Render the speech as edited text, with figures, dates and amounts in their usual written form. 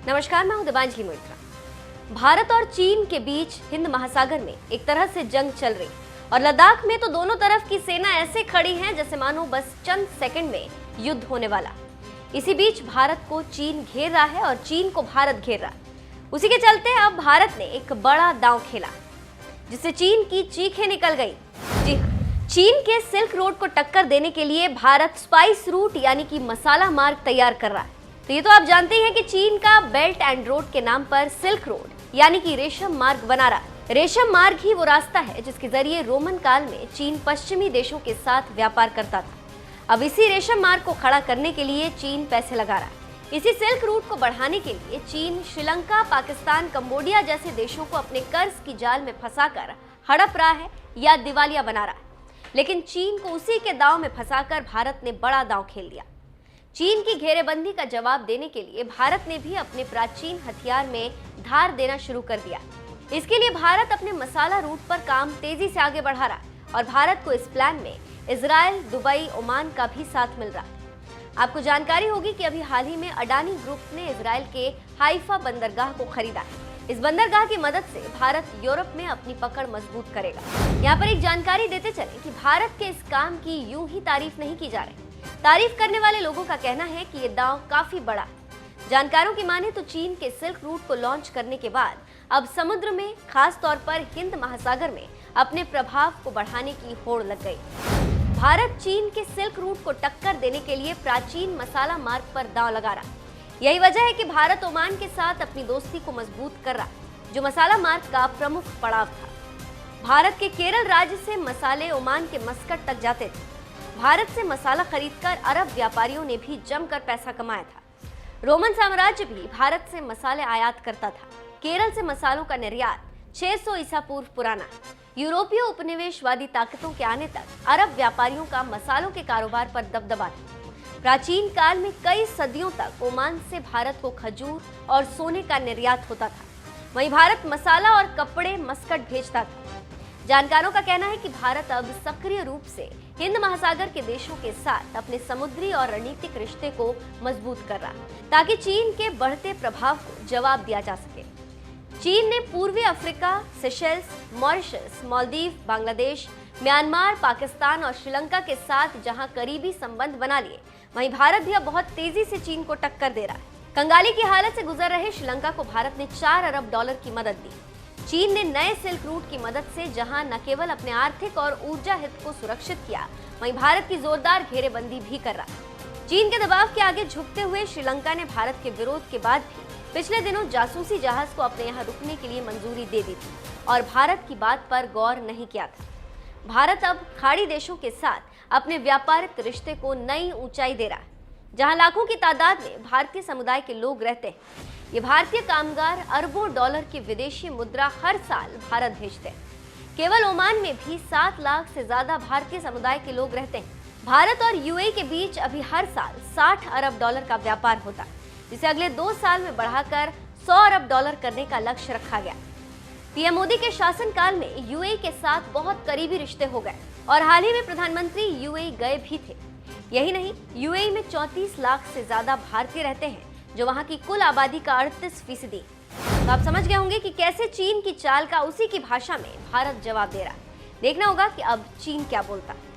नमस्कार, मैं हूं दिबांजलि मोइत्रा। भारत और चीन के बीच हिंद महासागर में एक तरह से जंग चल रही और लद्दाख में तो दोनों तरफ की सेना ऐसे खड़ी है जैसे मानो बस चंद सेकंड में युद्ध होने वाला। इसी बीच भारत को चीन घेर रहा है और चीन को भारत घेर रहा है। उसी के चलते अब भारत ने एक बड़ा दांव खेला जिससे चीन की चीखें निकल गई। जी हाँ, चीन के सिल्क रोड को टक्कर देने के लिए भारत स्पाइस रूट यानी कि मसाला मार्ग तैयार कर रहा है। तो ये तो आप जानते हैं कि चीन का बेल्ट एंड रोड के नाम पर सिल्क रोड यानी कि रेशम मार्ग बना रहा है। रेशम मार्ग ही वो रास्ता है जिसके जरिए रोमन काल में चीन पश्चिमी देशों के साथ व्यापार करता था। अब इसी रेशम मार्ग को खड़ा करने के लिए चीन पैसे लगा रहा है। इसी सिल्क रूट को बढ़ाने के लिए चीन श्रीलंका, पाकिस्तान, कंबोडिया जैसे देशों को अपने कर्ज की जाल में फंसाकर हड़प रहा है या दिवालिया बना रहा है। लेकिन चीन को उसी के दांव में फंसाकर भारत ने बड़ा दांव खेल दिया। चीन की घेरेबंदी का जवाब देने के लिए भारत ने भी अपने प्राचीन हथियार में धार देना शुरू कर दिया। इसके लिए भारत अपने मसाला रूट पर काम तेजी से आगे बढ़ा रहा है और भारत को इस प्लान में इजराइल, दुबई, ओमान का भी साथ मिल रहा है। आपको जानकारी होगी कि अभी हाल ही में अडानी ग्रुप ने इजराइल के हाइफा बंदरगाह को खरीदा है। इस बंदरगाह की मदद से भारत यूरोप में अपनी पकड़ मजबूत करेगा। यहाँ पर एक जानकारी देते चले कि भारत के इस काम की यूं ही तारीफ नहीं की जा रही। तारीफ करने वाले लोगों का कहना है कि ये दांव काफी बड़ा है। जानकारों की माने तो चीन के सिल्क रूट को लॉन्च करने के बाद अब समुद्र में, खास तौर पर हिंद महासागर में अपने प्रभाव को बढ़ाने की होड़ लग गई। भारत चीन के सिल्क रूट को टक्कर देने के लिए प्राचीन मसाला मार्ग पर दांव लगा रहा है। यही वजह है कि भारत ओमान के साथ अपनी दोस्ती को मजबूत कर रहा है, जो मसाला मार्ग का प्रमुख पड़ाव था। भारत के केरल राज्य से मसाले ओमान के मस्कट तक जाते थे। भारत से मसाला खरीदकर अरब व्यापारियों ने भी जमकर पैसा कमाया था। रोमन साम्राज्य भी भारत से मसाले आयात करता था। केरल से मसालों का निर्यात 600 ईसा पूर्व पुराना। यूरोपीय उपनिवेशवादी ताकतों के आने तक अरब व्यापारियों का मसालों के कारोबार पर दबदबा था। प्राचीन काल में कई सदियों तक ओमान से भारत को खजूर और सोने का निर्यात होता था। वहीं भारत मसाला और कपड़े मस्कट भेजता था। जानकारों का कहना है कि भारत अब सक्रिय रूप से हिंद महासागर के देशों के साथ अपने समुद्री और रणनीतिक रिश्ते को मजबूत कर रहा है ताकि चीन के बढ़ते प्रभाव को जवाब दिया जा सके। चीन ने पूर्वी Africa, Seychelles, Mauritius, Maldives, Bangladesh, Myanmar, Pakistan और श्रीलंका के साथ जहां करीबी संबंध बना लिए, वहीं भारत भी अब बहुत तेजी से चीन को टक्कर दे रहा है। कंगाली की हालत से गुजर रहे श्रीलंका को भारत ने $4 अरब की मदद दी। चीन ने नए सिल्क रूट की मदद से जहां न केवल अपने आर्थिक और ऊर्जा हित को सुरक्षित किया, वहीं भारत की जोरदार घेरेबंदी भी कर रहा है। चीन के दबाव के आगे झुकते हुए श्रीलंका ने भारत के विरोध के बाद भी पिछले दिनों जासूसी जहाज को अपने यहाँ रुकने के लिए मंजूरी दे दी थी और भारत की बात पर गौर नहीं किया था। भारत अब खाड़ी देशों के साथ अपने व्यापारिक रिश्ते को नई ऊंचाई दे रहा है, जहां लाखों की तादाद में भारतीय समुदाय के लोग रहते हैं। ये भारतीय कामगार अरबों डॉलर की विदेशी मुद्रा हर साल भारत भेजते हैं। केवल ओमान में भी 7 लाख से ज्यादा भारतीय समुदाय के लोग रहते हैं। भारत और यूएई के बीच अभी हर साल $60 अरब का व्यापार होता है, जिसे अगले 2 साल में बढ़ाकर $100 अरब करने का लक्ष्य रखा गया। पीएम मोदी के शासनकाल में यूएई के साथ बहुत करीबी रिश्ते हो गए और हाल ही में प्रधानमंत्री यूएई गए भी थे। यही नहीं, यूएई में 34 लाख से ज्यादा भारतीय रहते हैं, जो वहां की कुल आबादी का 38%। तो आप समझ गए होंगे कि कैसे चीन की चाल का उसी की भाषा में भारत जवाब दे रहा है। देखना होगा कि अब चीन क्या बोलता है।